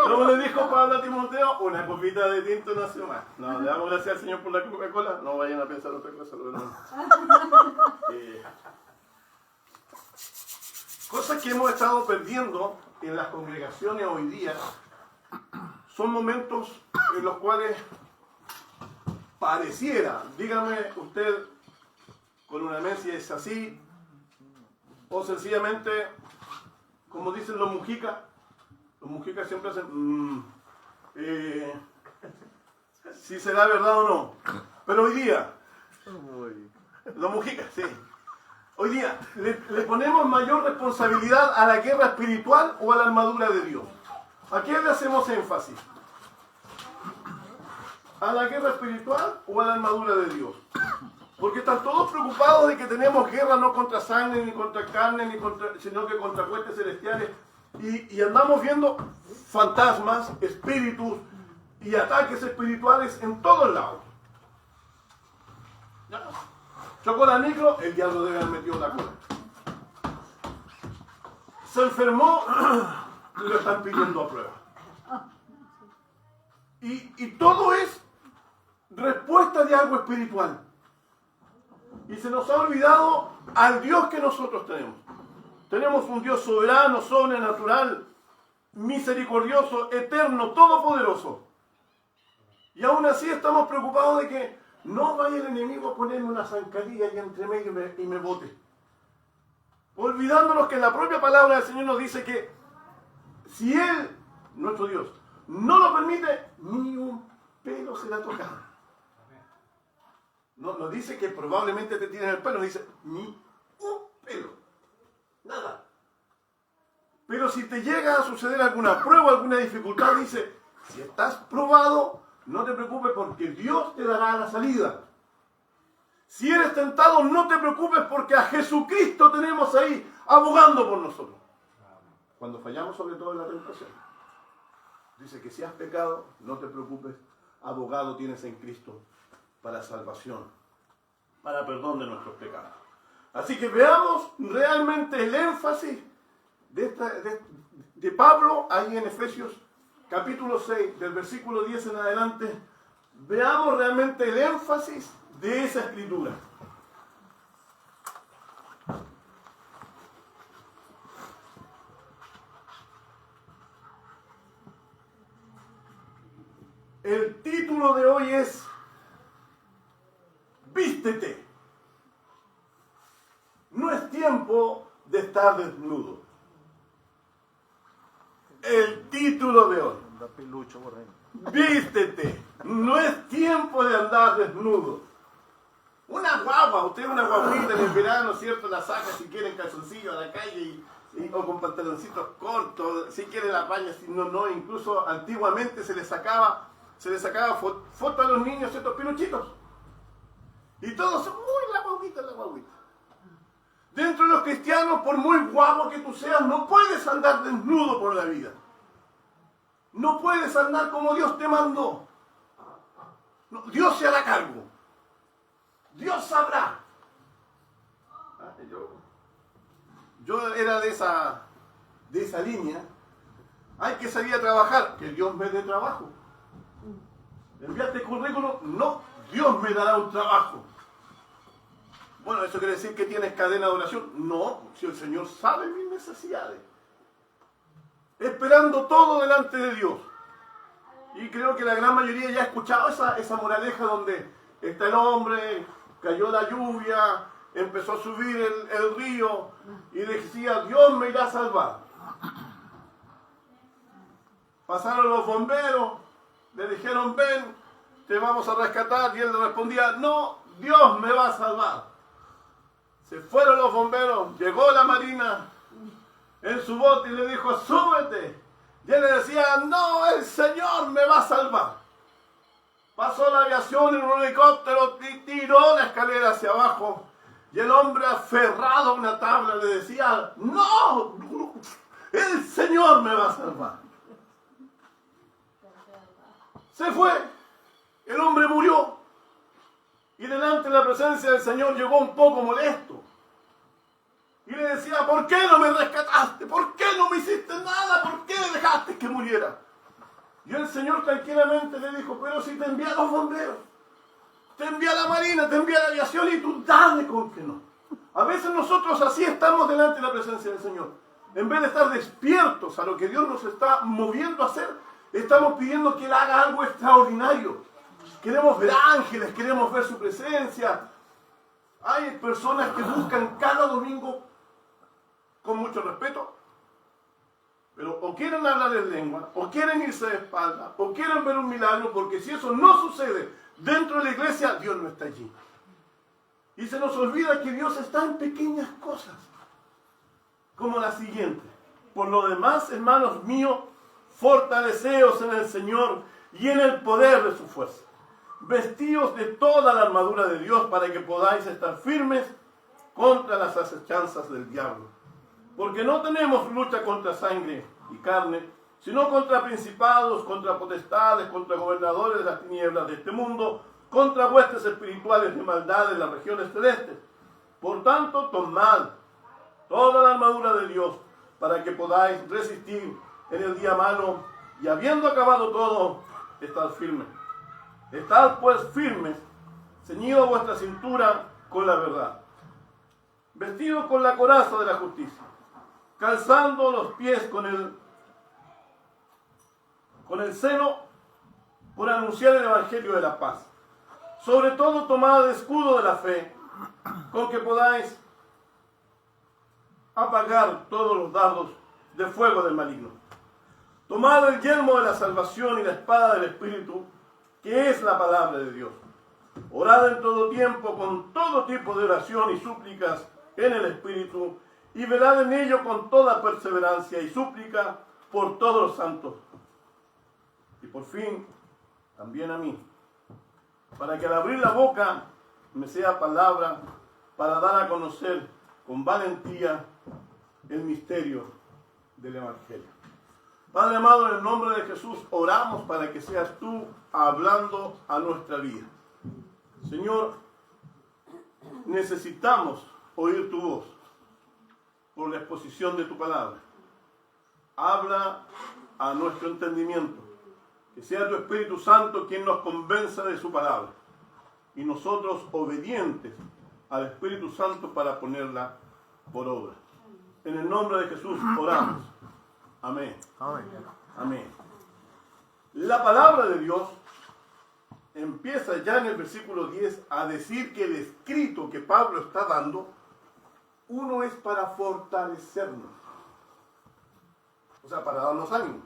Como le dijo Pablo a Timoteo, una copita de tinto no hace más. No, le damos gracias al Señor por la Coca-Cola. No vayan a pensar otra cosa. Cosas que hemos estado perdiendo en las congregaciones hoy día son momentos en los cuales pareciera, dígame usted con una mente si es así, o sencillamente, como dicen los mujicas siempre hacen, si será verdad o no. Pero hoy día, los mujicas, sí. Hoy día, ¿le ponemos mayor responsabilidad a la guerra espiritual o a la armadura de Dios? ¿A qué le hacemos énfasis? ¿A la guerra espiritual o a la armadura de Dios? Porque están todos preocupados de que tenemos guerra no contra sangre, ni contra carne, sino que contra huestes celestiales. Y andamos viendo fantasmas, espíritus y ataques espirituales en todos lados. Chocó la micro, el diablo debe haber metido la cola. Se enfermó, lo están pidiendo a prueba. Y todo es respuesta de algo espiritual. Y se nos ha olvidado al Dios que nosotros tenemos. Tenemos un Dios soberano, sobrenatural, misericordioso, eterno, todopoderoso. Y aún así estamos preocupados de que no vaya el enemigo a ponerme una zancadilla ahí entre medio y me bote. Olvidándonos que la propia palabra del Señor nos dice que si Él, nuestro Dios, no lo permite, ni un pelo será tocado. No nos dice que probablemente te tiren el pelo, nos dice ni un pelo. Nada. Pero si te llega a suceder alguna prueba, alguna dificultad, dice, si estás probado, no te preocupes porque Dios te dará la salida. Si eres tentado, no te preocupes porque a Jesucristo tenemos ahí abogando por nosotros. Cuando fallamos sobre todo en la tentación. Dice que si has pecado, no te preocupes, abogado tienes en Cristo para salvación, para perdón de nuestros pecados. Así que veamos realmente el énfasis de Pablo ahí en Efesios capítulo 6, del versículo 10 en adelante. Veamos realmente el énfasis de esa escritura. El título de hoy es Vístete. No es tiempo de estar desnudo. El título de hoy. Vístete. No es tiempo de andar desnudo. Una guagua, usted una guaguita en el verano, ¿cierto? La saca si quiere en calzoncillo a la calle o con pantaloncitos cortos, si quiere la baña, si no, incluso antiguamente se le sacaba foto a los niños, ciertos piluchitos. Y todos son, uy, la guaguita, la guaguita. Dentro de los cristianos, por muy guapo que tú seas, no puedes andar desnudo por la vida. No puedes andar como Dios te mandó. No, Dios se hará cargo. Dios sabrá. Yo era de esa línea. Hay que salir a trabajar, que Dios me dé trabajo. ¿Enviaste currículum? No, Dios me dará un trabajo. Bueno, ¿eso quiere decir que tienes cadena de oración? No, si el Señor sabe mis necesidades. Esperando todo delante de Dios. Y creo que la gran mayoría ya ha escuchado esa moraleja donde está el hombre, cayó la lluvia, empezó a subir el río y decía, Dios me irá a salvar. Pasaron los bomberos, le dijeron, ven, te vamos a rescatar. Y él le respondía, no, Dios me va a salvar. Se fueron los bomberos, llegó la marina en su bote y le dijo, súbete. Y él le decía, no, el Señor me va a salvar. Pasó la aviación en un helicóptero y tiró la escalera hacia abajo. Y el hombre aferrado a una tabla le decía, no, el Señor me va a salvar. Se fue, el hombre murió. Y delante de la presencia del Señor llegó un poco molesto. Y le decía, ¿por qué no me rescataste? ¿Por qué no me hiciste nada? ¿Por qué dejaste que muriera? Y el Señor tranquilamente le dijo, pero si te envía a los bomberos, te envía la marina, te envía la aviación y tú dale con que no. A veces nosotros así estamos delante de la presencia del Señor. En vez de estar despiertos a lo que Dios nos está moviendo a hacer, estamos pidiendo que Él haga algo extraordinario. Queremos ver ángeles, queremos ver su presencia. Hay personas que buscan cada domingo, con mucho respeto, pero o quieren hablar en lengua, o quieren irse de espalda, o quieren ver un milagro, porque si eso no sucede dentro de la iglesia, Dios no está allí. Y se nos olvida que Dios está en pequeñas cosas, como la siguiente. Por lo demás, hermanos míos, fortaleceos en el Señor y en el poder de su fuerza. Vestíos de toda la armadura de Dios para que podáis estar firmes contra las acechanzas del diablo. Porque no tenemos lucha contra sangre y carne, sino contra principados, contra potestades, contra gobernadores de las tinieblas de este mundo, contra huestes espirituales de maldad en las regiones celestes. Por tanto, tomad toda la armadura de Dios para que podáis resistir en el día malo y habiendo acabado todo, estad firmes. Estad pues firmes, ceñido vuestra cintura con la verdad, vestidos con la coraza de la justicia, calzando los pies con el seno por anunciar el evangelio de la paz. Sobre todo tomad el escudo de la fe, con que podáis apagar todos los dardos de fuego del maligno. Tomad el yelmo de la salvación y la espada del Espíritu, que es la palabra de Dios. Orad en todo tiempo con todo tipo de oración y súplicas en el Espíritu, y velad en ello con toda perseverancia y súplica por todos los santos. Y por fin, también a mí, para que al abrir la boca me sea palabra para dar a conocer con valentía el misterio del Evangelio. Padre amado, en el nombre de Jesús, oramos para que seas tú hablando a nuestra vida. Señor, necesitamos oír tu voz por la exposición de tu palabra. Habla a nuestro entendimiento. Que sea tu Espíritu Santo quien nos convenza de su palabra. Y nosotros obedientes al Espíritu Santo para ponerla por obra. En el nombre de Jesús oramos. Amén. Amén. Amén. La palabra de Dios empieza ya en el versículo 10 a decir que el escrito que Pablo está dando, uno es para fortalecernos. O sea, para darnos ánimo.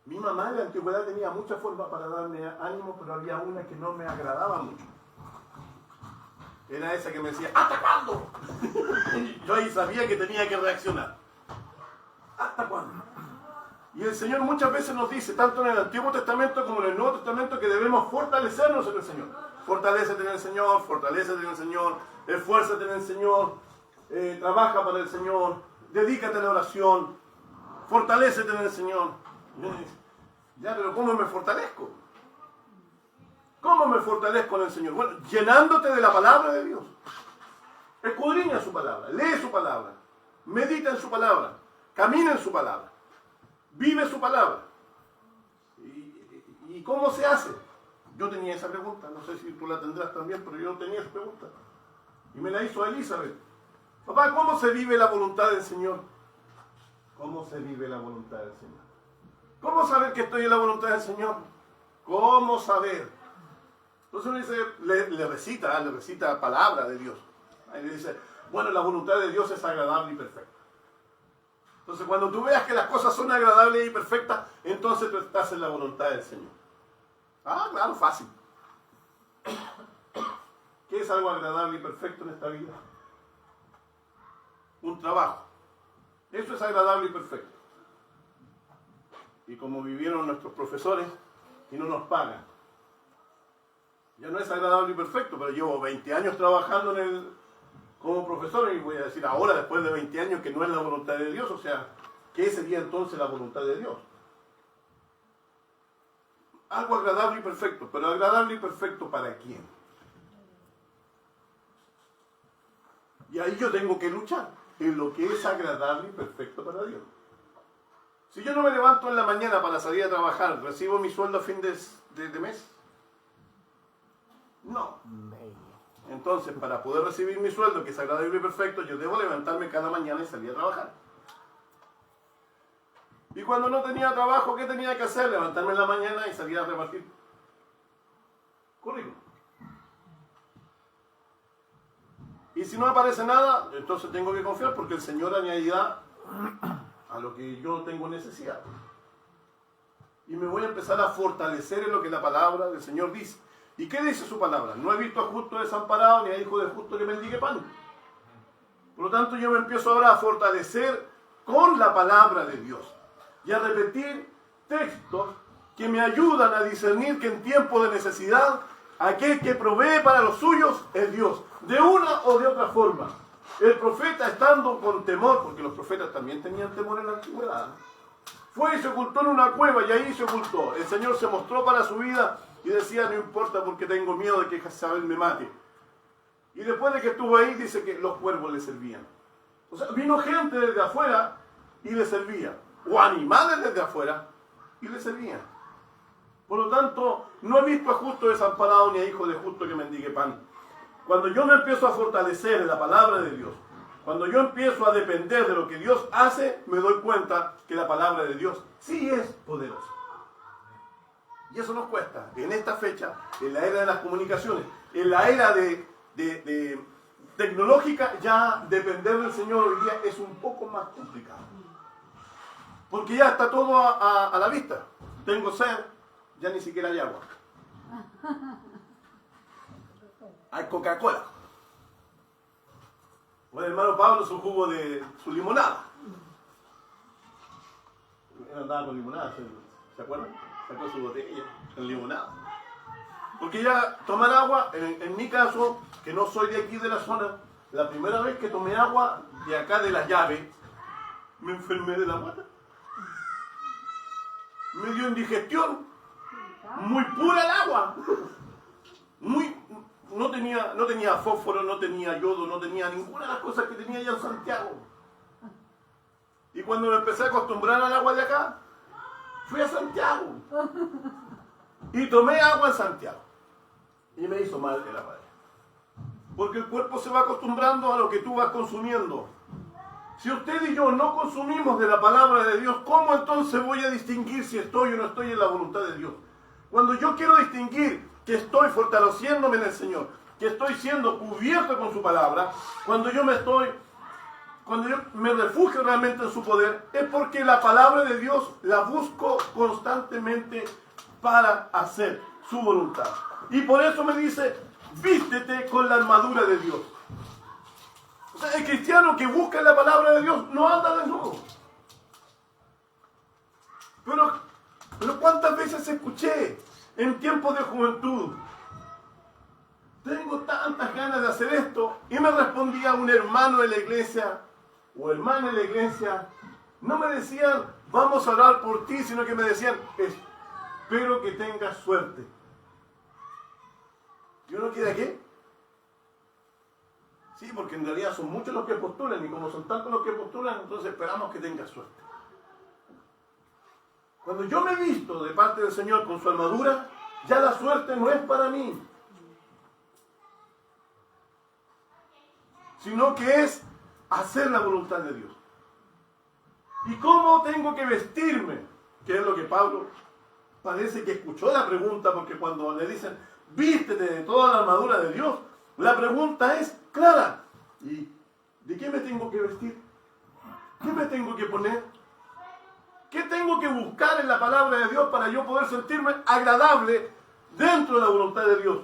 Mi mamá en la antigüedad tenía muchas formas para darme ánimo, pero había una que no me agradaba mucho. Era esa que me decía, ¿hasta cuándo? Yo ahí sabía que tenía que reaccionar. ¿Hasta cuándo? Y el Señor muchas veces nos dice, tanto en el Antiguo Testamento como en el Nuevo Testamento, que debemos fortalecernos en el Señor. Fortalécete en el Señor, fortalécete en el Señor, esfuérzate en el Señor, trabaja para el Señor, dedícate a la oración, fortalécete en el Señor. Ya, pero ¿cómo me fortalezco? ¿Cómo me fortalezco en el Señor? Bueno, llenándote de la palabra de Dios. Escudriña su palabra, lee su palabra, medita en su palabra, camina en su palabra, vive su palabra. ¿Y cómo se hace? Yo tenía esa pregunta, no sé si tú la tendrás también, pero yo tenía esa pregunta. Y me la hizo Elizabeth. Papá, ¿cómo se vive la voluntad del Señor? ¿Cómo se vive la voluntad del Señor? ¿Cómo saber que estoy en la voluntad del Señor? ¿Cómo saber? Entonces uno dice, le recita palabra de Dios. Ahí le dice, bueno, la voluntad de Dios es agradable y perfecta. Entonces cuando tú veas que las cosas son agradables y perfectas, entonces tú estás en la voluntad del Señor. Ah, claro, fácil. ¿Qué es algo agradable y perfecto en esta vida? Un trabajo. Eso es agradable y perfecto. Y como vivieron nuestros profesores y no nos pagan. Ya no es agradable y perfecto, pero llevo 20 años trabajando como profesor y voy a decir ahora, después de 20 años, que no es la voluntad de Dios. O sea, ¿qué sería entonces la voluntad de Dios? Algo agradable y perfecto, pero agradable y perfecto ¿para quién? Y ahí yo tengo que luchar en lo que es agradable y perfecto para Dios. Si yo no me levanto en la mañana para salir a trabajar, ¿recibo mi sueldo a fin de mes? No. Entonces, para poder recibir mi sueldo, que es agradable y perfecto, yo debo levantarme cada mañana y salir a trabajar. Y cuando no tenía trabajo, ¿qué tenía que hacer? Levantarme en la mañana y salir a repartir currículum. Y si no aparece nada, entonces tengo que confiar porque el Señor añadirá a lo que yo tengo necesidad. Y me voy a empezar a fortalecer en lo que la palabra del Señor dice. ¿Y qué dice su palabra? No he visto a justo desamparado ni a hijo de justo que mendigue pan. Por lo tanto, yo me empiezo ahora a fortalecer con la palabra de Dios y a repetir textos que me ayudan a discernir que en tiempo de necesidad aquel que provee para los suyos es Dios, de una o de otra forma. El profeta, estando con temor, porque los profetas también tenían temor en la antigüedad, fue y se ocultó en una cueva y ahí se ocultó. El Señor se mostró para su vida y decía, no importa porque tengo miedo de que Jezabel me mate. Y después de que estuvo ahí, dice que los cuervos le servían. O sea, vino gente desde afuera y le servía. O animales desde afuera y le servían. Por lo tanto, no he visto a justo desamparado ni a hijo de justo que mendigue pan. Cuando yo me empiezo a fortalecer en la palabra de Dios, cuando yo empiezo a depender de lo que Dios hace, me doy cuenta que la palabra de Dios sí es poderosa. Y eso nos cuesta. En esta fecha, en la era de las comunicaciones, en la era de tecnológica, ya depender del Señor hoy día es un poco más complicado. Porque ya está todo a la vista. Tengo sed, ya ni siquiera hay agua. Hay Coca-Cola. O el hermano Pablo su jugo de su limonada. Él andaba con limonada, ¿se acuerdan? Sacó su botella con limonada. Porque ya tomar agua, en mi caso, que no soy de aquí de la zona, la primera vez que tomé agua de acá de la llave, me enfermé de la guata. Me dio indigestión. Muy pura el agua. No tenía fósforo, no tenía yodo, no tenía ninguna de las cosas que tenía allá en Santiago. Y cuando me empecé a acostumbrar al agua de acá, fui a Santiago. Y tomé agua en Santiago. Y me hizo mal el agua. Porque el cuerpo se va acostumbrando a lo que tú vas consumiendo. Si usted y yo no consumimos de la palabra de Dios, ¿cómo entonces voy a distinguir si estoy o no estoy en la voluntad de Dios? Cuando yo quiero distinguir que estoy fortaleciéndome en el Señor, que estoy siendo cubierto con su palabra, cuando yo me refugio realmente en su poder, es porque la palabra de Dios la busco constantemente para hacer su voluntad. Y por eso me dice, vístete con la armadura de Dios. O sea, el cristiano que busca la palabra de Dios no anda desnudo. Pero ¿cuántas veces escuché en tiempos de juventud? Tengo tantas ganas de hacer esto. Y me respondía un hermano de la iglesia o hermana de la iglesia. No me decían, vamos a orar por ti, sino que me decían, espero que tengas suerte. ¿Y uno queda qué? Sí, porque en realidad son muchos los que postulan y como son tantos los que postulan, entonces esperamos que tengas suerte. Cuando yo me he visto de parte del Señor con su armadura, ya la suerte no es para mí, sino que es hacer la voluntad de Dios. ¿Y cómo tengo que vestirme? Que es lo que Pablo parece que escuchó la pregunta, porque cuando le dicen, vístete de toda la armadura de Dios, la pregunta es clara. ¿Y de qué me tengo que vestir? ¿Qué me tengo que poner? ¿Qué tengo que buscar en la palabra de Dios para yo poder sentirme agradable dentro de la voluntad de Dios?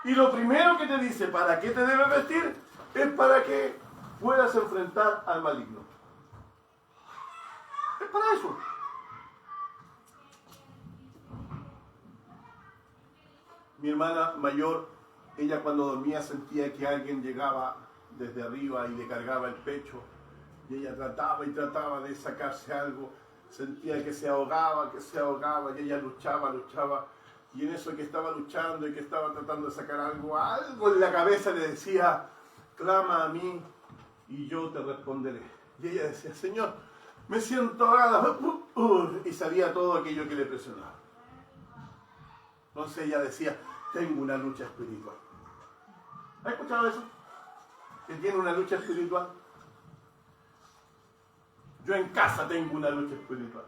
Y lo primero que te dice, ¿para qué te debes vestir? Es para que puedas enfrentar al maligno. Es para eso. Mi hermana mayor, ella cuando dormía sentía que alguien llegaba desde arriba y le cargaba el pecho. Y ella trataba y trataba de sacarse algo. Sentía que se ahogaba, y ella luchaba. Y en eso que estaba luchando y que estaba tratando de sacar algo en la cabeza le decía, clama a mí y yo te responderé. Y ella decía, Señor, me siento ahogada, y salía todo aquello que le presionaba. Entonces ella decía, tengo una lucha espiritual. ¿Has escuchado eso? Que tiene una lucha espiritual. Yo en casa tengo una lucha espiritual.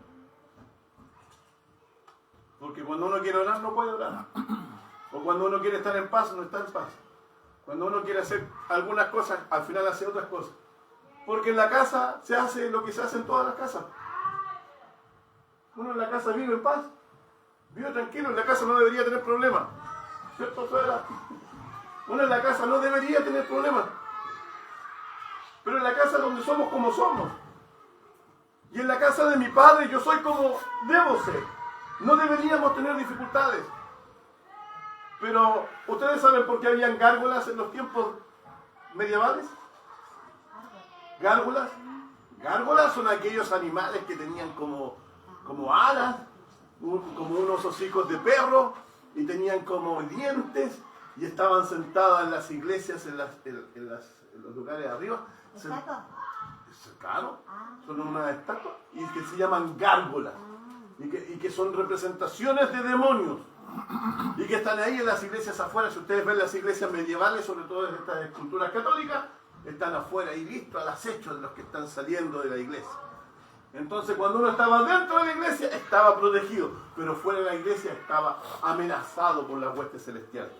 Porque cuando uno quiere orar, no puede orar. O cuando uno quiere estar en paz, no está en paz. Cuando uno quiere hacer algunas cosas, al final hace otras cosas. Porque en la casa se hace lo que se hace en todas las casas. Uno en la casa vive en paz, vive tranquilo, en la casa no debería tener problemas. ¿Cierto, suegra? Uno en la casa no debería tener problemas. Pero en la casa donde somos como somos. Y en la casa de mi padre yo soy como debo ser. No deberíamos tener dificultades. Pero, ¿ustedes saben por qué habían gárgolas en los tiempos medievales? ¿Gárgolas? Gárgolas son aquellos animales que tenían como alas, como unos hocicos de perro, y tenían como dientes, y estaban sentadas en las iglesias, en los lugares de arriba. Claro, son unas estatuas, y que se llaman gárgolas, y que son representaciones de demonios, y que están ahí en las iglesias afuera. Si ustedes ven las iglesias medievales, sobre todo en estas esculturas católicas, están afuera y listos al acecho de los que están saliendo de la iglesia. Entonces, cuando uno estaba dentro de la iglesia, estaba protegido, pero fuera de la iglesia estaba amenazado por las huestes celestiales.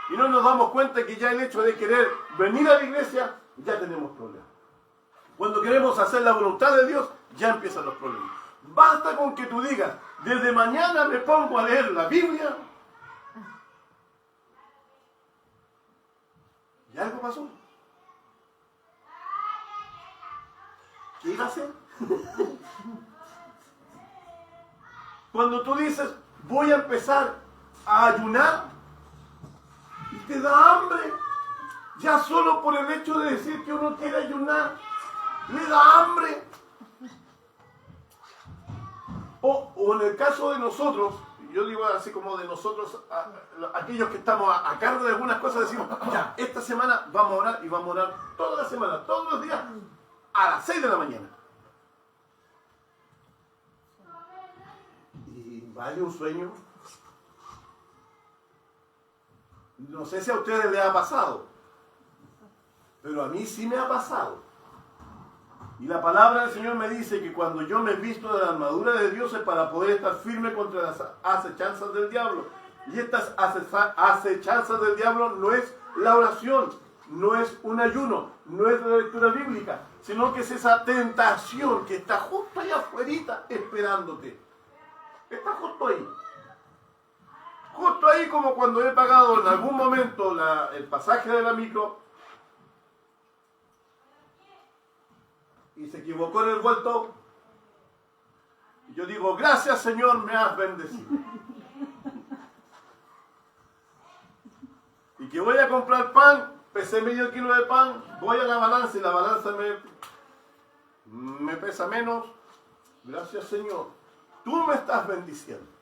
Y no nos damos cuenta que ya el hecho de querer venir a la iglesia, ya tenemos problemas. Cuando queremos hacer la voluntad de Dios, ya empiezan los problemas. Basta con que tú digas, desde mañana me pongo a leer la Biblia. Y algo pasó. ¿Qué iba a hacer? Cuando tú dices, voy a empezar a ayunar, y te da hambre, ya solo por el hecho de decir que uno quiere ayunar, le da hambre. O en el caso de nosotros, yo digo así como de nosotros, aquellos que estamos a cargo de algunas cosas, decimos, ya, esta semana vamos a orar, y vamos a orar toda la semana, todos los días, a las 6 de la mañana. ¿Y vale un sueño? No sé si a ustedes les ha pasado, pero a mí sí me ha pasado. Y la palabra del Señor me dice que cuando yo me visto de la armadura de Dios es para poder estar firme contra las acechanzas del diablo. Y estas acechanzas del diablo no es la oración, no es un ayuno, no es la lectura bíblica, sino que es esa tentación que está justo allá afuera esperándote. Está justo ahí. Justo ahí, como cuando he pagado en algún momento el pasaje de la micro y se equivocó en el vuelto. Yo digo, gracias Señor, me has bendecido. Y que voy a comprar pan, pesé medio kilo de pan, voy a la balanza y la balanza me pesa menos. Gracias Señor, tú me estás bendiciendo.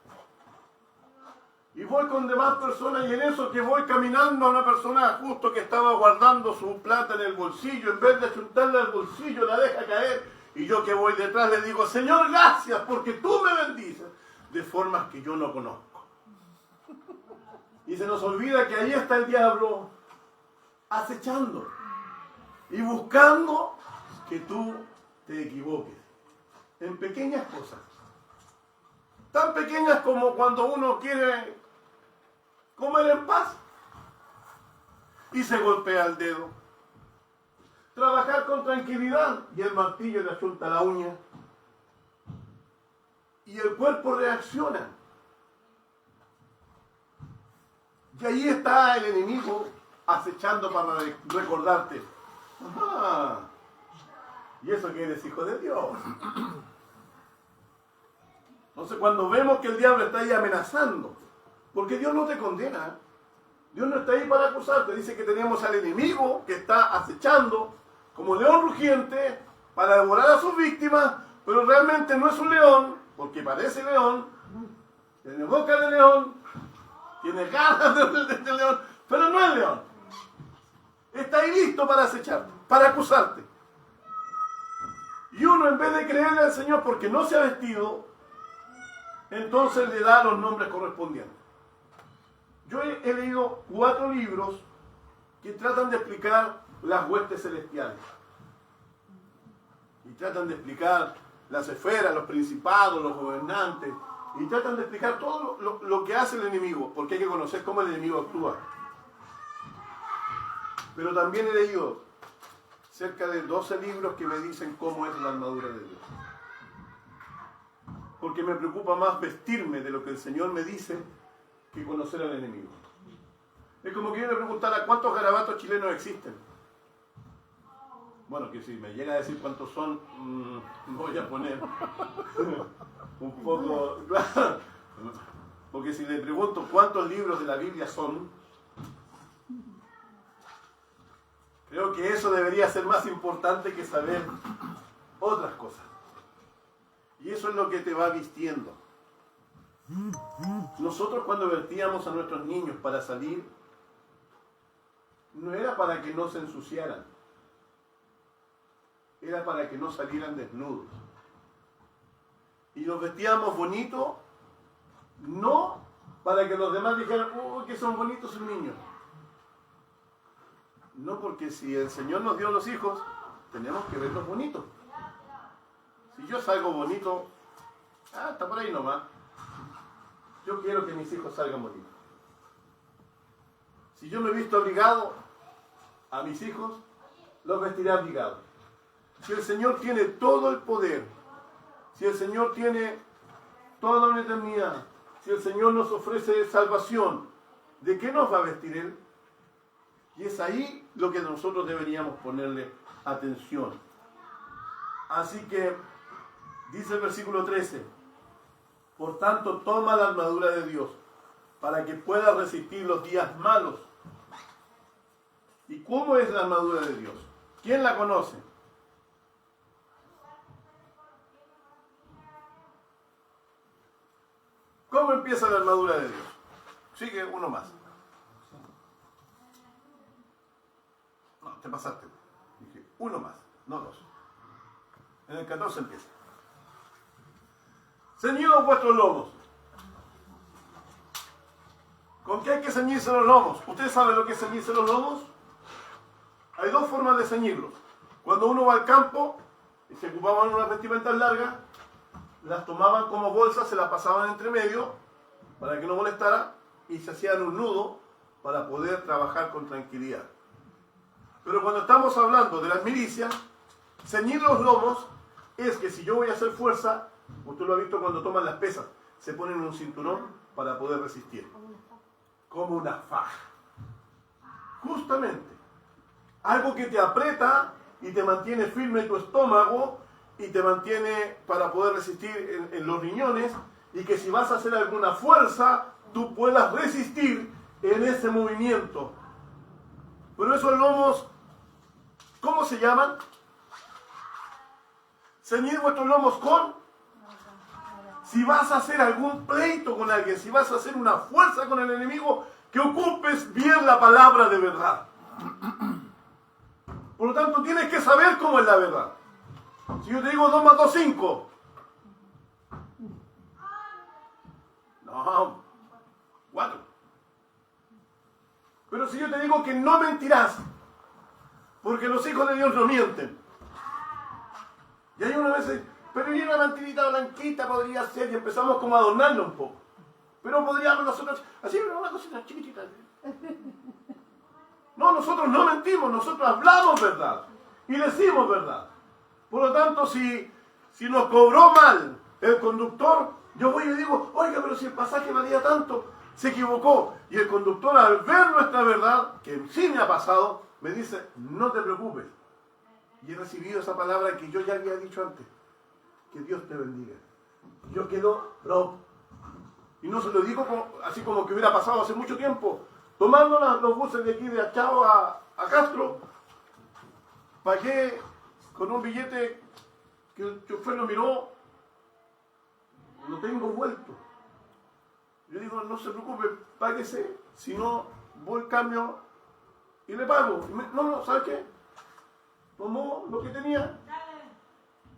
Y voy con demás personas, y en eso que voy caminando a una persona justo que estaba guardando su plata en el bolsillo, en vez de achuntarle al bolsillo la deja caer, y yo que voy detrás le digo, Señor, gracias porque tú me bendices de formas que yo no conozco. Y se nos olvida que ahí está el diablo acechando y buscando que tú te equivoques en pequeñas cosas, tan pequeñas como cuando uno quiere comer en paz y se golpea el dedo. Trabajar con tranquilidad y el martillo le achunta la uña. Y el cuerpo reacciona. Y ahí está el enemigo acechando para recordarte. Ah, y eso que eres hijo de Dios. Entonces cuando vemos que el diablo está ahí amenazando, porque Dios no te condena, Dios no está ahí para acusarte, dice que tenemos al enemigo que está acechando como león rugiente para devorar a sus víctimas, pero realmente no es un león, porque parece león, tiene boca de león, tiene garras de león, pero no es león. Está ahí listo para acecharte, para acusarte. Y uno, en vez de creerle al Señor porque no se ha vestido, entonces le da los nombres correspondientes. Yo he leído 4 libros que tratan de explicar las huestes celestiales. Y tratan de explicar las esferas, los principados, los gobernantes. Y tratan de explicar todo lo que hace el enemigo, porque hay que conocer cómo el enemigo actúa. Pero también he leído cerca de 12 libros que me dicen cómo es la armadura de Dios. Porque me preocupa más vestirme de lo que el Señor me dice que conocer al enemigo. Es como que yo le preguntara cuántos garabatos chilenos existen. Bueno, que si me llega a decir cuántos son, voy a poner un poco... Claro, porque si le pregunto cuántos libros de la Biblia son, creo que eso debería ser más importante que saber otras cosas. Y eso es lo que te va vistiendo. Nosotros cuando vestíamos a nuestros niños para salir, no era para que no se ensuciaran, era para que no salieran desnudos. Y los vestíamos bonito, no para que los demás dijeran, ¡oh, que son bonitos sus niños! No, porque si el Señor nos dio los hijos, tenemos que verlos bonitos. Si yo salgo bonito, está por ahí nomás. Yo quiero que mis hijos salgan bonitos. Si yo me he visto abrigado, a mis hijos los vestiré abrigados. Si el Señor tiene todo el poder, si el Señor tiene toda una eternidad, si el Señor nos ofrece salvación, ¿de qué nos va a vestir Él? Y es ahí lo que nosotros deberíamos ponerle atención. Así que, dice el versículo 13, por tanto, toma la armadura de Dios, para que puedas resistir los días malos. ¿Y cómo es la armadura de Dios? ¿Quién la conoce? ¿Cómo empieza la armadura de Dios? Sigue uno más. No, te pasaste. Dije, uno más, no 2. En el 14 empieza. Ceñidos vuestros lomos. ¿Con qué hay que ceñirse los lomos? ¿Usted sabe lo que es ceñirse los lomos? Hay 2 formas de ceñirlos. Cuando uno va al campo, y se ocupaban unas vestimentas largas, las tomaban como bolsas, se las pasaban entre medio, para que no molestara, y se hacían un nudo para poder trabajar con tranquilidad. Pero cuando estamos hablando de las milicias, ceñir los lomos es que si yo voy a hacer fuerza, usted lo ha visto cuando toman las pesas, se ponen un cinturón para poder resistir. Como una faja. Justamente. Algo que te aprieta y te mantiene firme tu estómago y te mantiene para poder resistir en los riñones, y que si vas a hacer alguna fuerza, tú puedas resistir en ese movimiento. Pero esos lomos, ¿cómo se llaman? Ceñid vuestros lomos con... Si vas a hacer algún pleito con alguien, si vas a hacer una fuerza con el enemigo, que ocupes bien la palabra de verdad. Por lo tanto, tienes que saber cómo es la verdad. Si yo te digo 2 más 2, 5. No, 4. Pero si yo te digo que no mentirás, porque los hijos de Dios no mienten. Y hay una vez, pero y una mentirita blanquita podría ser, y empezamos como a adornarlo un poco. Pero podríamos nosotros, así una cosita chiquitita. No, nosotros no mentimos, nosotros hablamos verdad y decimos verdad. Por lo tanto, si nos cobró mal el conductor, yo voy y le digo, oiga, pero si el pasaje valía tanto, se equivocó. Y el conductor, al ver nuestra verdad, que sí me ha pasado, me dice, no te preocupes. Y he recibido esa palabra que yo ya había dicho antes. Que Dios te bendiga. Yo quedo robo. Y no se lo digo así como que hubiera pasado hace mucho tiempo. Tomando los buses de aquí de Achao a Castro, pagué con un billete que el chofer lo miró, lo tengo vuelto. Yo digo, no se preocupe, páguese, si no, voy cambio y le pago. Y no, ¿sabe qué? Tomó lo que tenía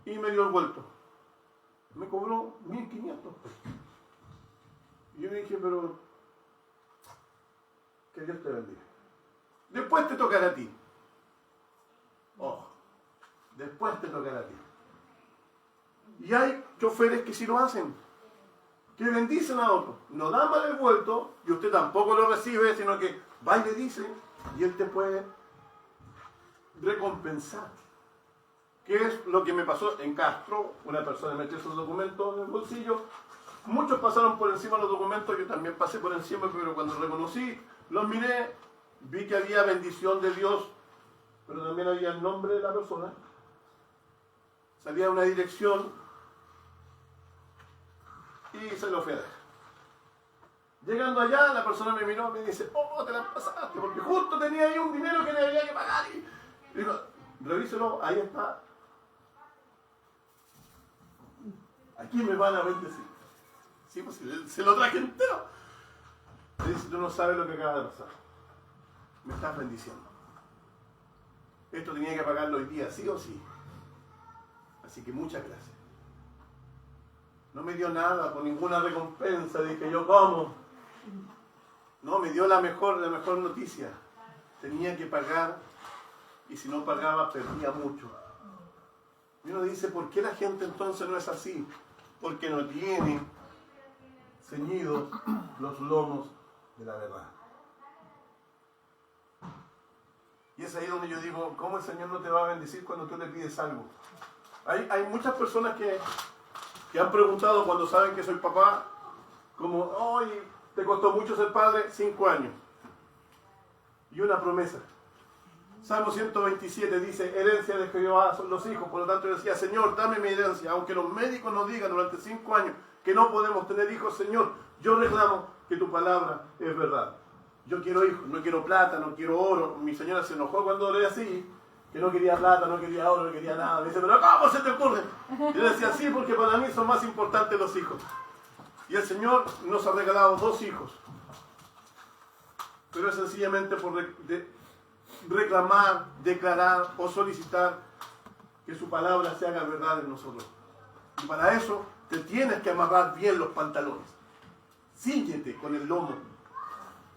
y me dio el vuelto. Me cobró 1.500 pesos. Y yo dije, pero que Dios te bendiga. Después te tocará a ti. Ojo, después te tocará a ti. Y hay choferes que sí lo hacen, que bendicen a otros. No dan mal el vuelto y usted tampoco lo recibe, sino que va y le dice y él te puede recompensar. ¿Qué es lo que me pasó en Castro? Una persona metió sus documentos en el bolsillo. Muchos pasaron por encima de los documentos, yo también pasé por encima, pero cuando reconocí, los miré, vi que había bendición de Dios, pero también había el nombre de la persona. Salía una dirección y se lo fui a dejar. Llegando allá, la persona me miró y me dice, oh, te la pasaste, porque justo tenía ahí un dinero que le había que pagar. Y digo, revíselo, ahí está. Aquí me van a bendecir. Sí, pues se lo traje entero. Le dice, tú no sabes lo que acaba de pasar. Me estás bendiciendo. Esto tenía que pagarlo hoy día, sí o sí. Así que muchas gracias. No me dio nada, por ninguna recompensa. Dije, yo como. No, me dio la mejor noticia. Tenía que pagar y si no pagaba perdía mucho. Y uno dice, ¿por qué la gente entonces no es así? Porque no tiene ceñidos los lomos de la verdad. Y es ahí donde yo digo, ¿cómo el Señor no te va a bendecir cuando tú le pides algo? Hay muchas personas que han preguntado cuando saben que soy papá, como, oye, ¿te costó mucho ser padre? 5 años. Y una promesa. Salmo 127 dice, herencia de Jehová son los hijos. Por lo tanto yo decía, Señor, dame mi herencia. Aunque los médicos nos digan durante 5 años que no podemos tener hijos, Señor, yo reclamo que tu palabra es verdad. Yo quiero hijos, no quiero plata, no quiero oro. Mi señora se enojó cuando oré así, que no quería plata, no quería oro, no quería nada. Me dice, pero ¿cómo se te ocurre? Yo le decía, sí, porque para mí son más importantes los hijos. Y el Señor nos ha regalado 2 hijos. Pero es sencillamente por reclamar, declarar o solicitar que su palabra se haga verdad en nosotros. Y para eso te tienes que amarrar bien los pantalones. Cíñete con el lomo.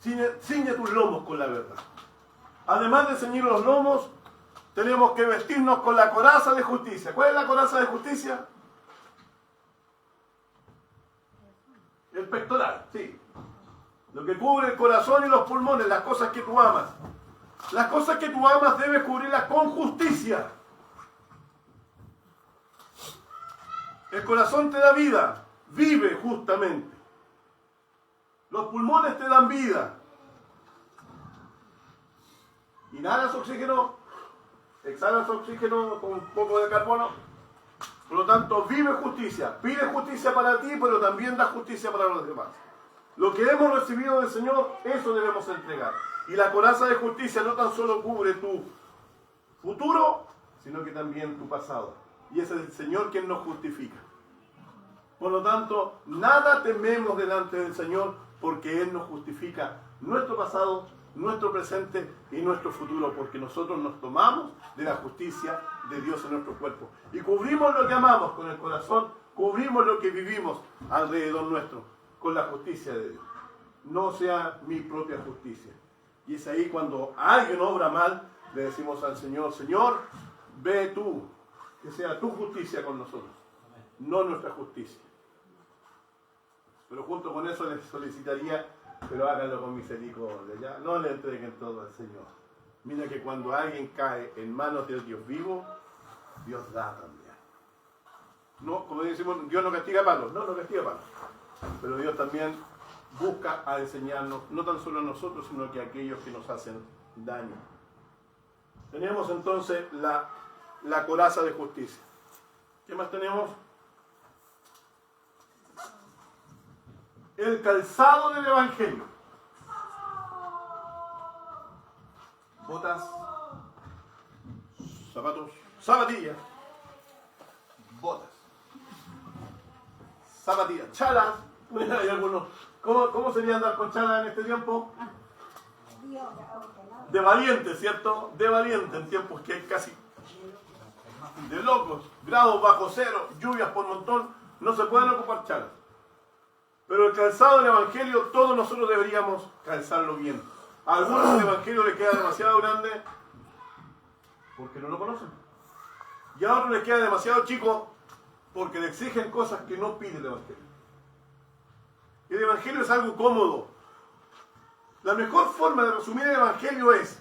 Ciñe tus lomos con la verdad. Además de ceñir los lomos, tenemos que vestirnos con la coraza de justicia. ¿Cuál es la coraza de justicia? El pectoral, sí. Lo que cubre el corazón y los pulmones, las cosas que tú amas. Las cosas que tú amas debes cubrirlas con justicia. El corazón te da vida, vive justamente. Los pulmones te dan vida. Inhalas oxígeno, exhalas oxígeno con un poco de carbono. Por lo tanto, vive justicia. Pide justicia para ti, pero también da justicia para los demás. Lo que hemos recibido del Señor, eso debemos entregar. Y la coraza de justicia no tan solo cubre tu futuro, sino que también tu pasado. Y es el Señor quien nos justifica. Por lo tanto, nada tememos delante del Señor, porque Él nos justifica nuestro pasado, nuestro presente y nuestro futuro, porque nosotros nos tomamos de la justicia de Dios en nuestro cuerpo. Y cubrimos lo que amamos con el corazón, cubrimos lo que vivimos alrededor nuestro con la justicia de Dios. No sea mi propia justicia. Y es ahí cuando alguien obra mal, le decimos al Señor, Señor, ve tú, que sea tu justicia con nosotros, no nuestra justicia. Pero junto con eso les solicitaría, pero háganlo con misericordia, ¿ya? No le entreguen todo al Señor. Mira que cuando alguien cae en manos del Dios vivo, Dios da también. No, como decimos, Dios no castiga palos, no castiga palos. Pero Dios también busca a enseñarnos, no tan solo a nosotros, sino que a aquellos que nos hacen daño. Tenemos entonces la coraza de justicia. ¿Qué más tenemos? El calzado del Evangelio. Botas, zapatos, zapatillas, botas, zapatillas, chalas. Hay algunos. ¿Cómo sería andar con chalas en este tiempo? De valiente, ¿cierto? De valiente en tiempos que hay casi de locos, grados bajo cero, lluvias por montón, no se pueden ocupar chalas. Pero el calzado del Evangelio, todos nosotros deberíamos calzarlo bien. A algunos el Evangelio les queda demasiado grande porque no lo conocen. Y a otros les queda demasiado chico porque le exigen cosas que no pide el Evangelio. El Evangelio es algo cómodo. La mejor forma de resumir el Evangelio es: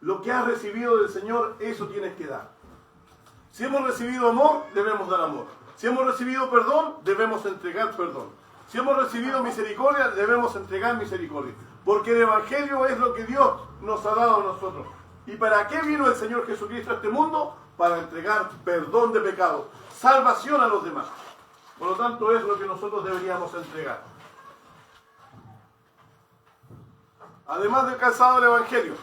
lo que has recibido del Señor, eso tienes que dar. Si hemos recibido amor, debemos dar amor. Si hemos recibido perdón, debemos entregar perdón. Si hemos recibido misericordia, debemos entregar misericordia. Porque el Evangelio es lo que Dios nos ha dado a nosotros. ¿Y para qué vino el Señor Jesucristo a este mundo? Para entregar perdón de pecados, salvación a los demás. Por lo tanto, es lo que nosotros deberíamos entregar. Además del calzado del Evangelio,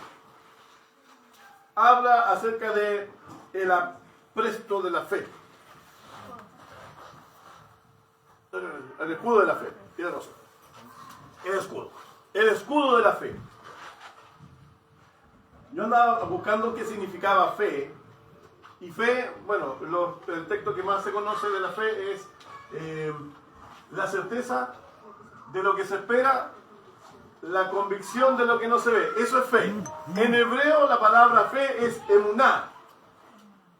habla acerca de el apresto de la fe. El escudo de la fe, tiene razón. El escudo de la fe. Yo andaba buscando qué significaba fe. Y fe, bueno, el texto que más se conoce de la fe es la certeza de lo que se espera, la convicción de lo que no se ve. Eso es fe. En hebreo la palabra fe es emuná.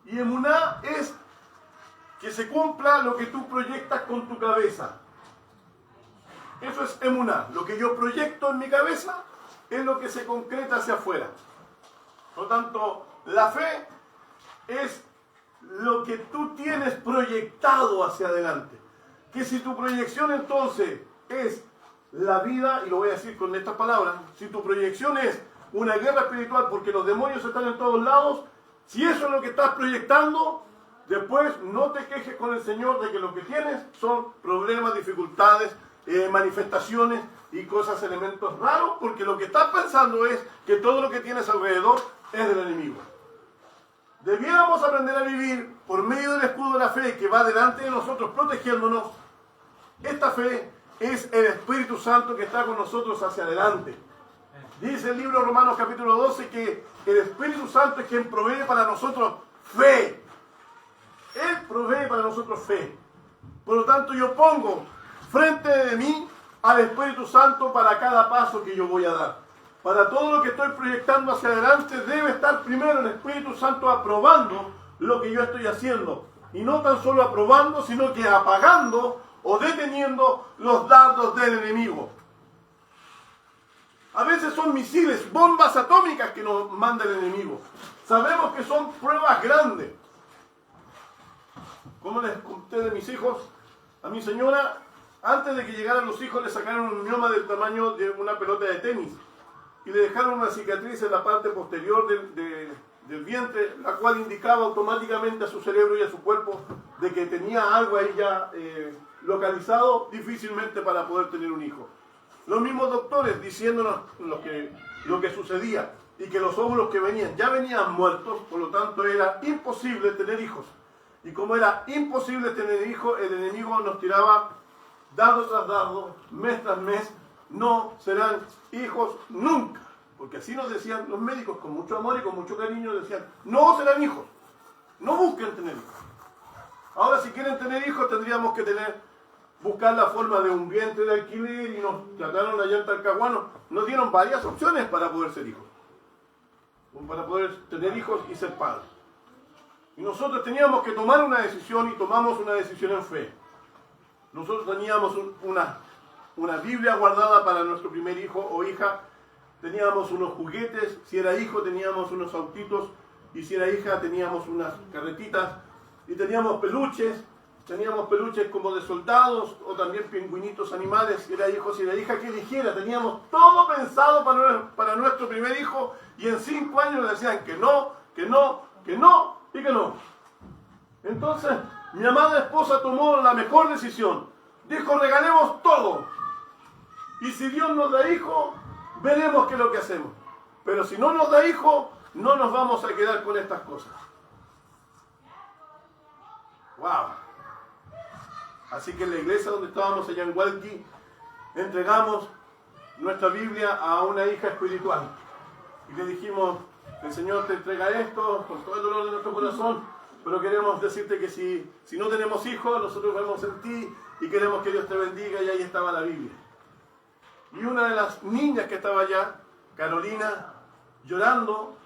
Y emuná es que se cumpla lo que tú proyectas con tu cabeza. Eso es emuná. Lo que yo proyecto en mi cabeza es lo que se concreta hacia afuera. Por lo tanto, la fe es lo que tú tienes proyectado hacia adelante. Que si tu proyección entonces es la vida, y lo voy a decir con estas palabras, si tu proyección es una guerra espiritual porque los demonios están en todos lados, si eso es lo que estás proyectando, después no te quejes con el Señor de que lo que tienes son problemas, dificultades, manifestaciones y cosas, elementos raros, porque lo que estás pensando es que todo lo que tienes alrededor es del enemigo. Debiéramos aprender a vivir por medio del escudo de la fe que va delante de nosotros, protegiéndonos. Esta fe es el Espíritu Santo que está con nosotros hacia adelante. Dice el libro de Romanos capítulo 12 que el Espíritu Santo es quien provee para nosotros fe. Él provee para nosotros fe. Por lo tanto, yo pongo frente de mí al Espíritu Santo para cada paso que yo voy a dar. Para todo lo que estoy proyectando hacia adelante, debe estar primero el Espíritu Santo aprobando lo que yo estoy haciendo. Y no tan solo aprobando, sino que apagando o deteniendo los dardos del enemigo. A veces son misiles, bombas atómicas que nos manda el enemigo. Sabemos que son pruebas grandes. Como les conté de mis hijos, a mi señora, antes de que llegaran los hijos, le sacaron un mioma del tamaño de una pelota de tenis y le dejaron una cicatriz en la parte posterior del vientre, la cual indicaba automáticamente a su cerebro y a su cuerpo de que tenía algo ahí ya localizado difícilmente para poder tener un hijo. Los mismos doctores diciéndonos lo que sucedía y que los óvulos que venían ya venían muertos, por lo tanto era imposible tener hijos. Y como era imposible tener hijos, el enemigo nos tiraba dardo tras dardo, mes tras mes, no serán hijos nunca. Porque así nos decían los médicos con mucho amor y con mucho cariño, decían, no serán hijos, no busquen tener hijos. Ahora si quieren tener hijos tendríamos que buscar la forma de un vientre de alquiler y nos trataron allá en Talcahuano. Nos dieron varias opciones para poder ser hijos, para poder tener hijos y ser padres. Y nosotros teníamos que tomar una decisión y tomamos una decisión en fe. Nosotros teníamos una Biblia guardada para nuestro primer hijo o hija. Teníamos unos juguetes, si era hijo teníamos unos autitos y si era hija teníamos unas carretitas. Y teníamos peluches como de soldados o también pingüinitos animales, si era hijo, si era hija, que eligiera. Teníamos todo pensado para nuestro primer hijo y en 5 años nos decían que no, que no, que no y que no. Entonces, mi amada esposa tomó la mejor decisión. Dijo, regalemos todo. Y si Dios nos da hijo, veremos qué es lo que hacemos. Pero si no nos da hijo, no nos vamos a quedar con estas cosas. ¡Wow! Así que en la iglesia donde estábamos allá en Hualqui, entregamos nuestra Biblia a una hija espiritual. Y le dijimos, el Señor te entrega esto con todo el dolor de nuestro corazón, Pero queremos decirte que si no tenemos hijos, nosotros vemos en ti y queremos que Dios te bendiga, y ahí estaba la Biblia. Y una de las niñas que estaba allá, Carolina, llorando,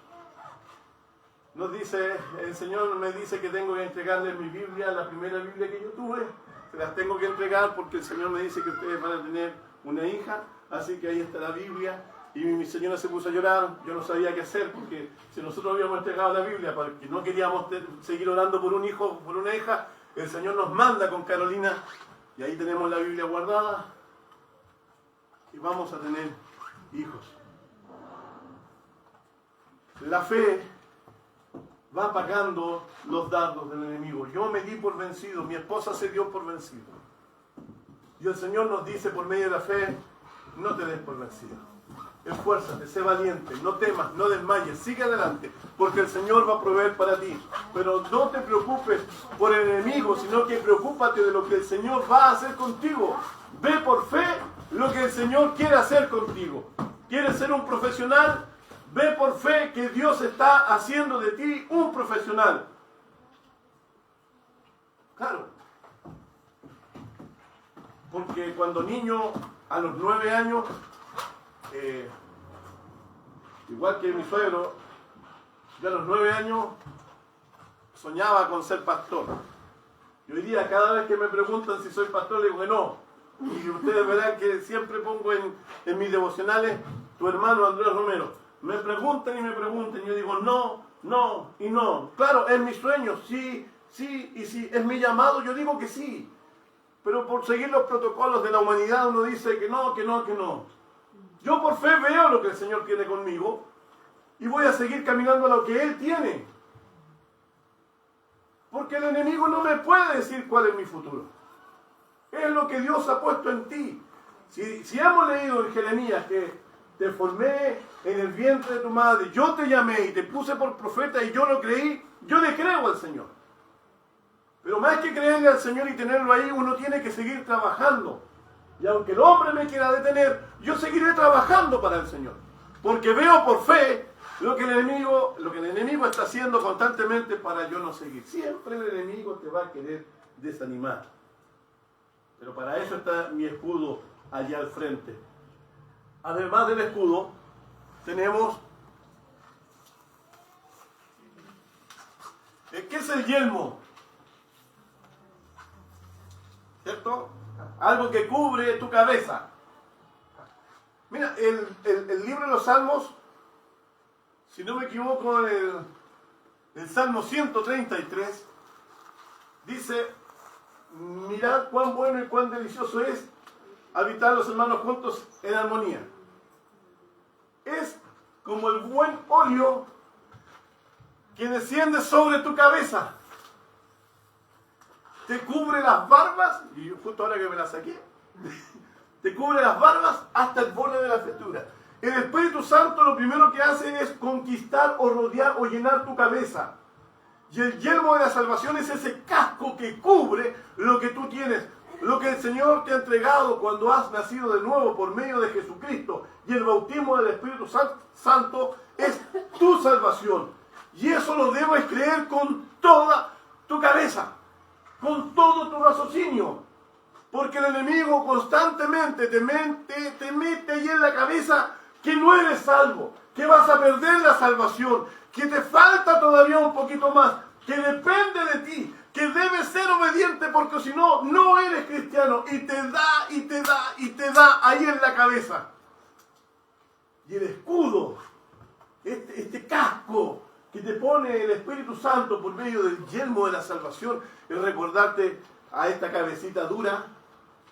nos dice, el Señor me dice que tengo que entregarle mi Biblia, la primera Biblia que yo tuve, se las tengo que entregar porque el Señor me dice que ustedes van a tener una hija, así que ahí está la Biblia. Y mi señora se puso a llorar, yo no sabía qué hacer, porque si nosotros habíamos entregado la Biblia porque no queríamos seguir orando por un hijo, por una hija, el Señor nos manda con Carolina, y ahí tenemos la Biblia guardada, y vamos a tener hijos. La fe va apagando los dardos del enemigo. Yo me di por vencido, mi esposa se dio por vencido. Y el Señor nos dice por medio de la fe, no te des por vencido. Esfuérzate, sé valiente, no temas, no desmayes, sigue adelante, porque el Señor va a proveer para ti. Pero no te preocupes por el enemigo, sino que preocúpate de lo que el Señor va a hacer contigo. Ve por fe lo que el Señor quiere hacer contigo. ¿Quieres ser un profesional? Ve por fe que Dios está haciendo de ti un profesional. Claro. Porque cuando niño, a los 9 años, igual que mi suegro, yo a los 9 años soñaba con ser pastor. Y hoy día cada vez que me preguntan si soy pastor, le digo que no. Y ustedes verán que siempre pongo en mis devocionales, tu hermano Andrés Romero. Me preguntan y yo digo no, no y no. Claro, es mi sueño, sí, sí y sí. Es mi llamado, yo digo que sí. Pero por seguir los protocolos de la humanidad uno dice que no, que no, que no. Yo por fe veo lo que el Señor tiene conmigo y voy a seguir caminando a lo que Él tiene. Porque el enemigo no me puede decir cuál es mi futuro. Es lo que Dios ha puesto en ti. Si hemos leído en Jeremías que te formé en el vientre de tu madre, yo te llamé y te puse por profeta y yo lo creí, yo le creo al Señor. Pero más que creerle al Señor y tenerlo ahí, uno tiene que seguir trabajando. Y aunque el hombre me quiera detener, yo seguiré trabajando para el Señor. Porque veo por fe lo que el enemigo está haciendo constantemente para yo no seguir. Siempre el enemigo te va a querer desanimar. Pero para eso está mi escudo allá al frente. Además del escudo, tenemos... ¿Qué es el yelmo? ¿Cierto? Algo que cubre tu cabeza. Mira, el libro de los Salmos, si no me equivoco, el Salmo 133, dice, mirad cuán bueno y cuán delicioso es habitar los hermanos juntos en armonía. Es como el buen óleo que desciende sobre tu cabeza. Te cubre las barbas, y justo ahora que me las saqué, te cubre las barbas hasta el borde de la festura. El Espíritu Santo lo primero que hace es conquistar o rodear o llenar tu cabeza. Y el yelmo de la salvación es ese casco que cubre lo que tú tienes, lo que el Señor te ha entregado cuando has nacido de nuevo por medio de Jesucristo. Y el bautismo del Espíritu Santo es tu salvación. Y eso lo debes creer con toda tu cabeza, con todo tu raciocinio. Porque el enemigo constantemente te mete ahí en la cabeza que no eres salvo, que vas a perder la salvación, que te falta todavía un poquito más, que depende de ti, que debes ser obediente porque si no, no eres cristiano. Y te da, y te da, y te da ahí en la cabeza. Y el escudo, este casco que te pone el Espíritu Santo por medio del yelmo de la salvación, es recordarte a esta cabecita dura,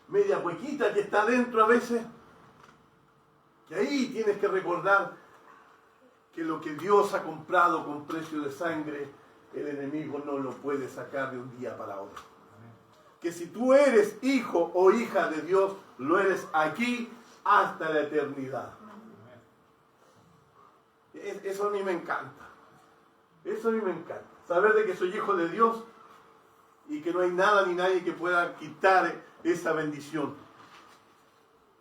media huequita que está dentro a veces, que ahí tienes que recordar que lo que Dios ha comprado con precio de sangre, el enemigo no lo puede sacar de un día para otro. Que si tú eres hijo o hija de Dios, lo eres aquí hasta la eternidad. Eso a mí me encanta. Eso a mí me encanta. Saber de que soy hijo de Dios y que no hay nada ni nadie que pueda quitar esa bendición.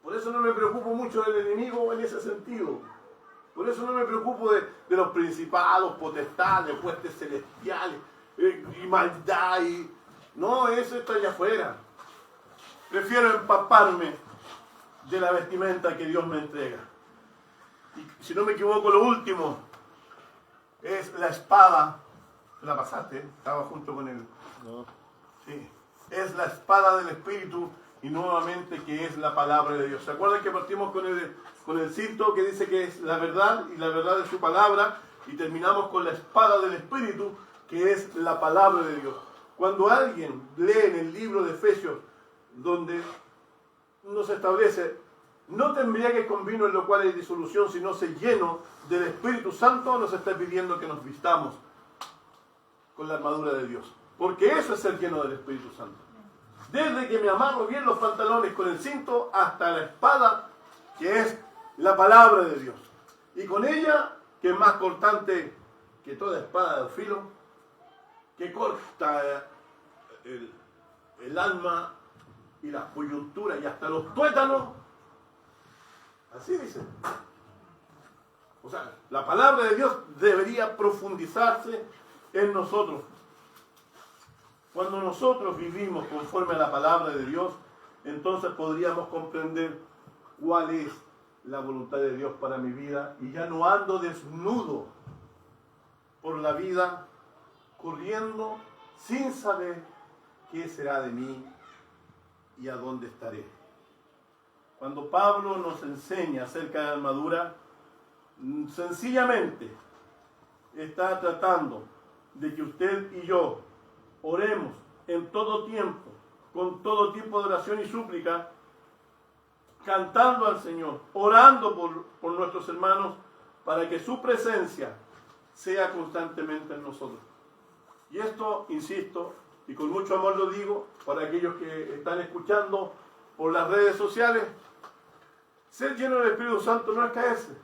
Por eso no me preocupo mucho del enemigo en ese sentido. Por eso no me preocupo de los principados, potestades, huestes celestiales. y maldad. No, eso está allá afuera. Prefiero empaparme de la vestimenta que Dios me entrega. Y si no me equivoco, lo último es la espada. ¿La pasaste? Estaba junto con él. No. Sí. Es la espada del Espíritu y nuevamente que es la palabra de Dios. ¿Se acuerdan que partimos con el cinto que dice que es la verdad y la verdad es su palabra? Y terminamos con la espada del Espíritu que es la palabra de Dios. Cuando alguien lee en el libro de Efesios donde nos establece: no te embriagues con vino en lo cual hay disolución, sino sé lleno del Espíritu Santo, nos está pidiendo que nos vistamos con la armadura de Dios. Porque eso es ser lleno del Espíritu Santo. Desde que me amarro bien los pantalones con el cinto hasta la espada, que es la palabra de Dios. Y con ella, que es más cortante que toda espada de filo, que corta el alma y las coyunturas y hasta los tuétanos. Así dice. O sea, la palabra de Dios debería profundizarse en nosotros. Cuando nosotros vivimos conforme a la palabra de Dios, entonces podríamos comprender cuál es la voluntad de Dios para mi vida y ya no ando desnudo por la vida, corriendo sin saber qué será de mí y a dónde estaré. Cuando Pablo nos enseña acerca de la armadura, sencillamente está tratando de que usted y yo oremos en todo tiempo, con todo tipo de oración y súplica, cantando al Señor, orando por nuestros hermanos, para que su presencia sea constantemente en nosotros. Y esto, insisto, y con mucho amor lo digo, para aquellos que están escuchando por las redes sociales, ser lleno del Espíritu Santo no es caerse.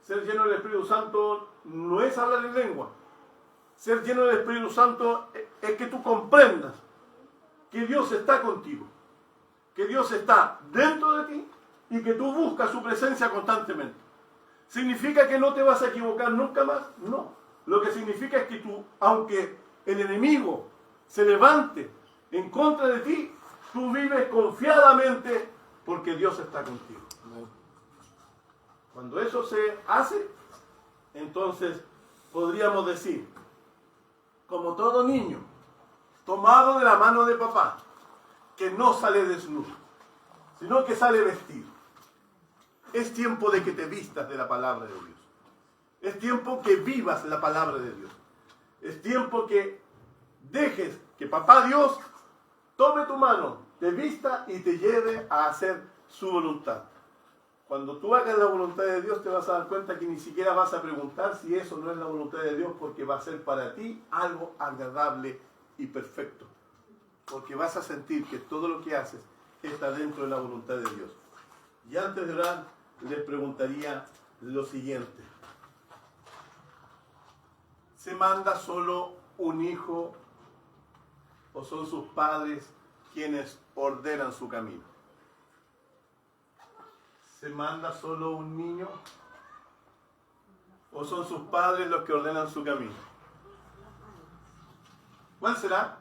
Ser lleno del Espíritu Santo no es hablar en lengua. Ser lleno del Espíritu Santo es que tú comprendas que Dios está contigo, que Dios está dentro de ti y que tú buscas su presencia constantemente. ¿Significa que no te vas a equivocar nunca más? No. Lo que significa es que tú, aunque el enemigo se levante en contra de ti, tú vives confiadamente porque Dios está contigo. Cuando eso se hace, entonces podríamos decir, como todo niño, tomado de la mano de papá, que no sale desnudo, sino que sale vestido. Es tiempo de que te vistas de la palabra de Dios. Es tiempo que vivas la palabra de Dios. Es tiempo que dejes que papá Dios tome tu mano, te vista y te lleve a hacer su voluntad. Cuando tú hagas la voluntad de Dios, te vas a dar cuenta que ni siquiera vas a preguntar si eso no es la voluntad de Dios, porque va a ser para ti algo agradable y perfecto. Porque vas a sentir que todo lo que haces está dentro de la voluntad de Dios. Y antes de orar, les preguntaría lo siguiente. ¿Se manda solo un hijo o son sus padres quienes ordenan su camino? ¿Se manda solo un niño o son sus padres los que ordenan su camino? ¿Cuál será?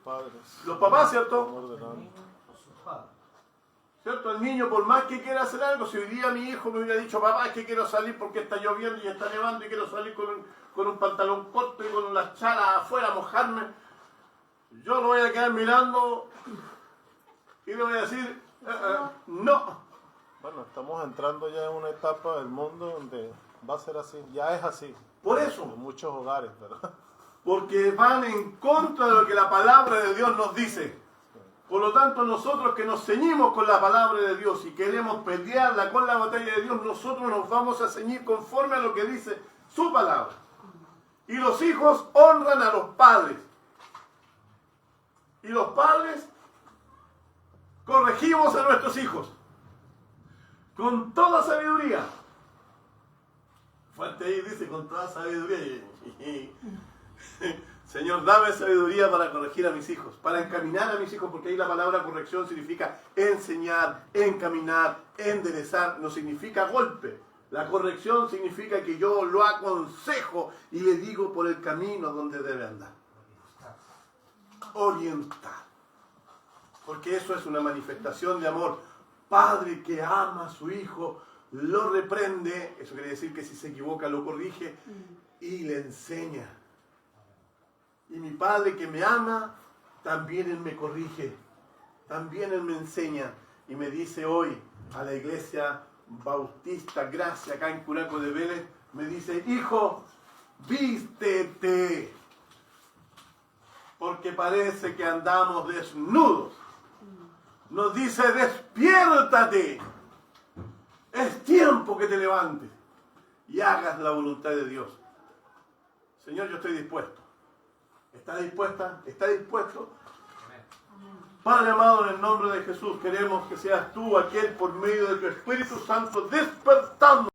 Padres. Los papás, ¿cierto? Ordenando. ¿Cierto? El niño, por más que quiera hacer algo, si hoy día mi hijo me hubiera dicho, papá, es que quiero salir porque está lloviendo y está nevando y quiero salir con un pantalón corto y con las chalas afuera, mojarme, yo lo voy a quedar mirando y le voy a decir, no. Bueno, estamos entrando ya en una etapa del mundo donde va a ser así, ya es así. Por eso. En muchos hogares, ¿verdad? Porque van en contra de lo que la palabra de Dios nos dice. Por lo tanto, nosotros que nos ceñimos con la palabra de Dios y queremos pelearla con la batalla de Dios, nosotros nos vamos a ceñir conforme a lo que dice su palabra. Y los hijos honran a los padres. Y los padres corregimos a nuestros hijos con toda sabiduría. Fuerte ahí dice, con toda sabiduría. Señor, dame sabiduría para corregir a mis hijos, para encaminar a mis hijos, porque ahí la palabra corrección significa enseñar, encaminar, enderezar, no significa golpe, La corrección significa que yo lo aconsejo y le digo por el camino donde debe andar. Orientar. Porque eso es una manifestación de amor. Padre que ama a su hijo, lo reprende, eso quiere decir que si se equivoca lo corrige y le enseña. Y mi Padre que me ama, también Él me corrige, también Él me enseña y me dice hoy a la iglesia Bautista Gracia acá en Curaco de Vélez, me dice, hijo, vístete, porque parece que andamos desnudos. Nos dice, despiértate, es tiempo que te levantes y hagas la voluntad de Dios. Señor, yo estoy dispuesto. ¿Está dispuesta? ¿Está dispuesto? Padre amado, en el nombre de Jesús, queremos que seas tú aquel por medio de tu Espíritu Santo despertando